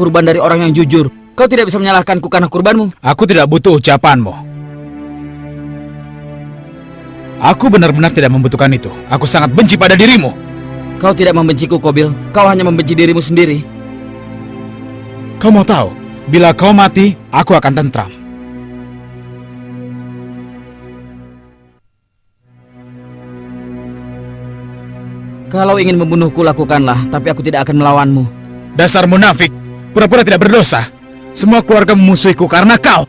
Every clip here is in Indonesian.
kurban dari orang yang jujur. Kau tidak bisa menyalahkanku karena kurbanmu. Aku tidak butuh ucapanmu. Aku benar-benar tidak membutuhkan itu. Aku sangat benci pada dirimu. Kau tidak membenciku, Qabil. Kau hanya membenci dirimu sendiri. Kau mau tahu, bila kau mati, aku akan tentram. Kalau ingin membunuhku, lakukanlah. Tapi aku tidak akan melawanmu. Dasar munafik, pura-pura tidak berdosa. Semua keluarga memusuhiku karena kau.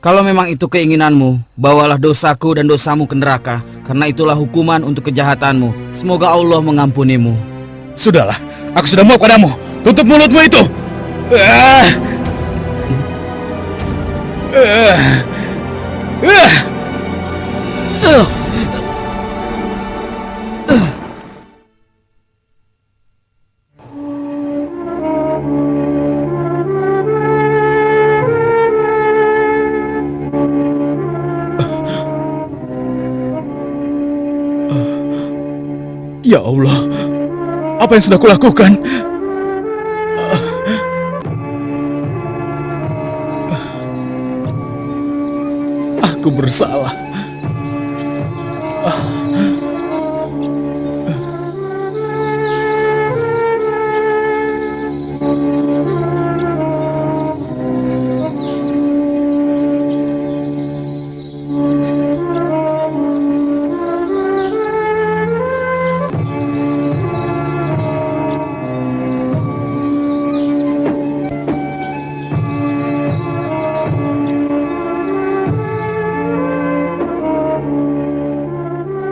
Kalau memang itu keinginanmu, bawalah dosaku dan dosamu ke neraka. Karena itulah hukuman untuk kejahatanmu. Semoga Allah mengampunimu. Sudahlah, aku sudah mau padamu. Tutup mulutmu itu. Ya Allah, apa yang sudah kulakukan? Aku bersalah.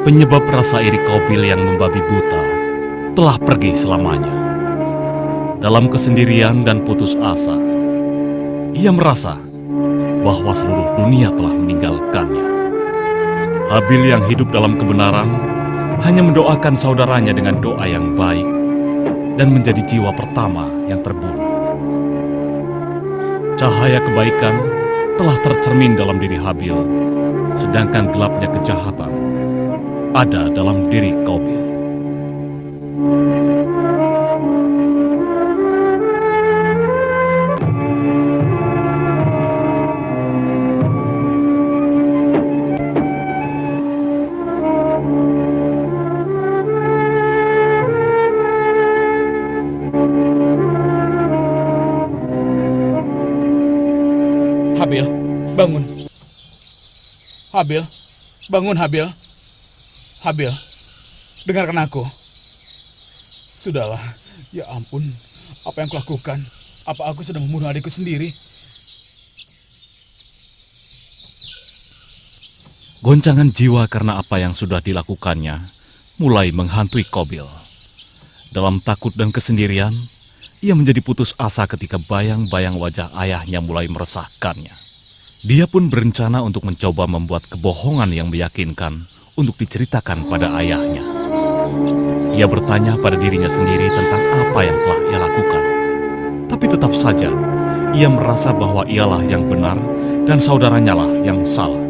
Penyebab rasa iri Qabil yang membabi buta telah pergi selamanya. Dalam kesendirian dan putus asa, ia merasa bahwa seluruh dunia telah meninggalkannya. Habil yang hidup dalam kebenaran hanya mendoakan saudaranya dengan doa yang baik dan menjadi jiwa pertama yang terbunuh. Cahaya kebaikan telah tercermin dalam diri Habil, sedangkan gelapnya kejahatan ada dalam diri Qabil. Habil, bangun. Habil, bangun Habil. Habil, dengarkan aku. Sudahlah, ya ampun, apa yang kulakukan? Apa aku sudah membunuh adikku sendiri? Goncangan jiwa karena apa yang sudah dilakukannya mulai menghantui Qabil. Dalam takut dan kesendirian, ia menjadi putus asa ketika bayang-bayang wajah ayahnya mulai meresahkannya. Dia pun berencana untuk mencoba membuat kebohongan yang meyakinkan untuk diceritakan pada ayahnya. Ia bertanya pada dirinya sendiri tentang apa yang telah ia lakukan. Tapi tetap saja, ia merasa bahwa ialah yang benar dan saudaranya lah yang salah.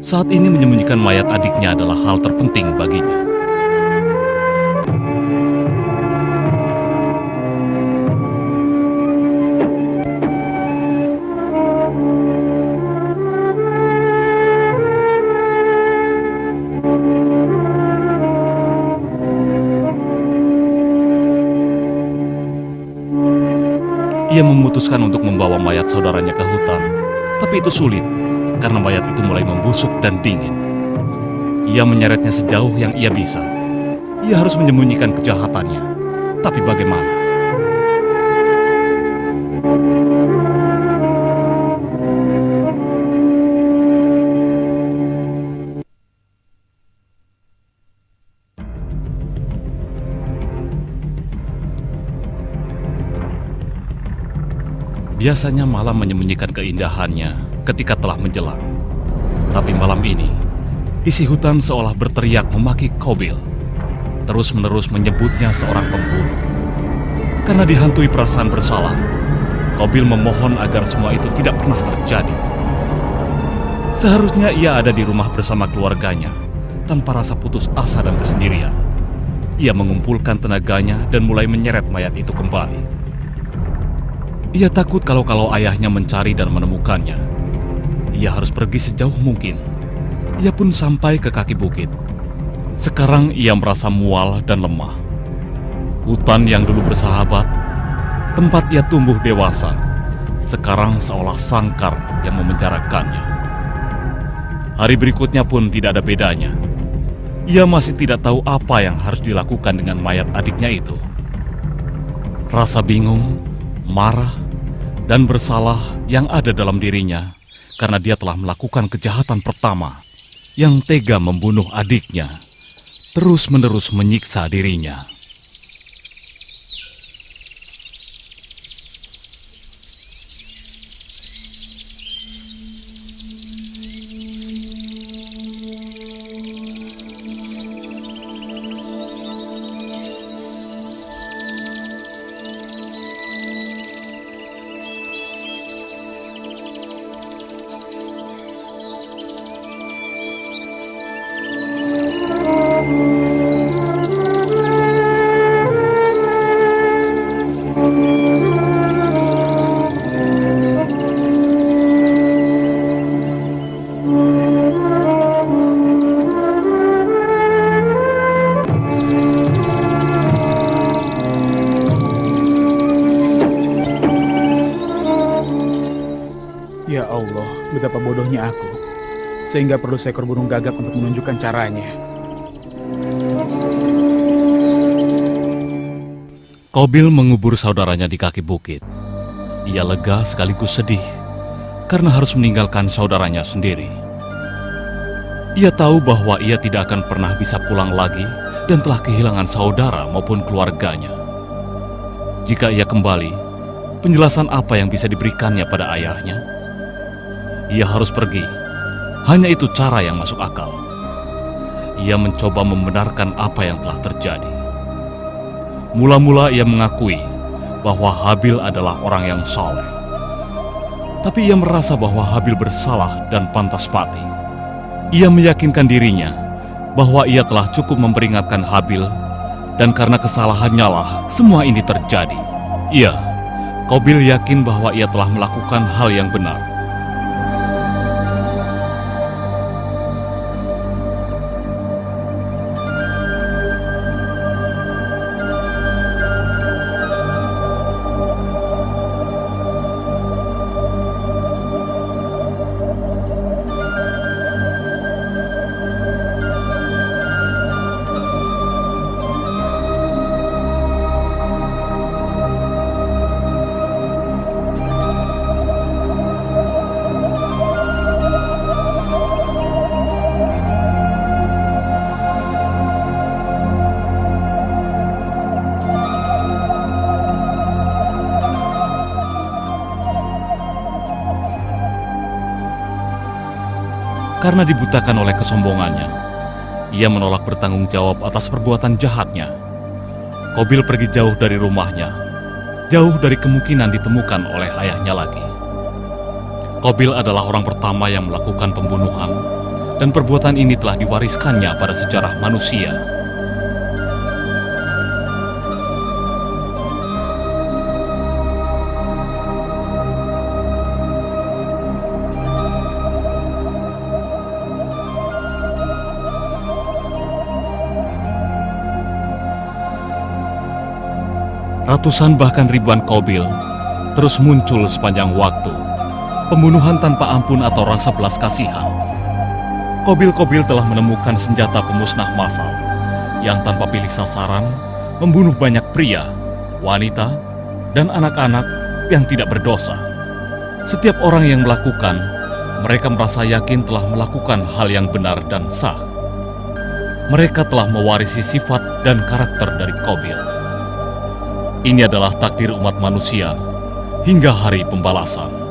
Saat ini menyembunyikan mayat adiknya adalah hal terpenting baginya. Ia memutuskan untuk membawa mayat saudaranya ke hutan, tapi itu sulit karena mayat itu mulai membusuk dan dingin. Ia menyeretnya sejauh yang ia bisa. Ia harus menyembunyikan kejahatannya, tapi bagaimana? Biasanya malam menyembunyikan keindahannya ketika telah menjelang. Tapi malam ini, isi hutan seolah berteriak memaki Qabil, terus-menerus menyebutnya seorang pembunuh. Karena dihantui perasaan bersalah, Qabil memohon agar semua itu tidak pernah terjadi. Seharusnya ia ada di rumah bersama keluarganya, tanpa rasa putus asa dan kesendirian. Ia mengumpulkan tenaganya dan mulai menyeret mayat itu kembali. Ia takut kalau ayahnya mencari dan menemukannya. Ia harus pergi sejauh mungkin. Ia pun sampai ke kaki bukit. Sekarang ia merasa mual dan lemah. Hutan yang dulu bersahabat, tempat ia tumbuh dewasa, sekarang seolah sangkar yang memenjarakannya. Hari berikutnya pun tidak ada bedanya. Ia masih tidak tahu apa yang harus dilakukan dengan mayat adiknya itu. Rasa bingung, marah, dan bersalah yang ada dalam dirinya karena dia telah melakukan kejahatan pertama yang tega membunuh adiknya, terus-menerus menyiksa dirinya. Ya Allah, betapa bodohnya aku. Sehingga perlu seekor burung gagak untuk menunjukkan caranya. Qabil mengubur saudaranya di kaki bukit. Ia lega sekaligus sedih karena harus meninggalkan saudaranya sendiri. Ia tahu bahwa ia tidak akan pernah bisa pulang lagi dan telah kehilangan saudara maupun keluarganya. Jika ia kembali, penjelasan apa yang bisa diberikannya pada ayahnya? Ia harus pergi. Hanya itu cara yang masuk akal. Ia mencoba membenarkan apa yang telah terjadi. Mula-mula ia mengakui bahwa Habil adalah orang yang saleh. Tapi ia merasa bahwa Habil bersalah dan pantas mati. Ia meyakinkan dirinya bahwa ia telah cukup memperingatkan Habil, dan karena kesalahannya lah semua ini terjadi. Iya, Qabil yakin bahwa ia telah melakukan hal yang benar. Karena dibutakan oleh kesombongannya, ia menolak bertanggung jawab atas perbuatan jahatnya. Qabil pergi jauh dari rumahnya, jauh dari kemungkinan ditemukan oleh ayahnya lagi. Qabil adalah orang pertama yang melakukan pembunuhan, dan perbuatan ini telah diwariskannya pada sejarah manusia. Ratusan bahkan ribuan Qabil terus muncul sepanjang waktu. Pembunuhan tanpa ampun atau rasa belas kasihan. Qabil-Qabil telah menemukan senjata pemusnah massal yang tanpa pilih sasaran membunuh banyak pria, wanita, dan anak-anak yang tidak berdosa. Setiap orang yang melakukan, mereka merasa yakin telah melakukan hal yang benar dan sah. Mereka telah mewarisi sifat dan karakter dari Qabil. Ini adalah takdir umat manusia hingga hari pembalasan.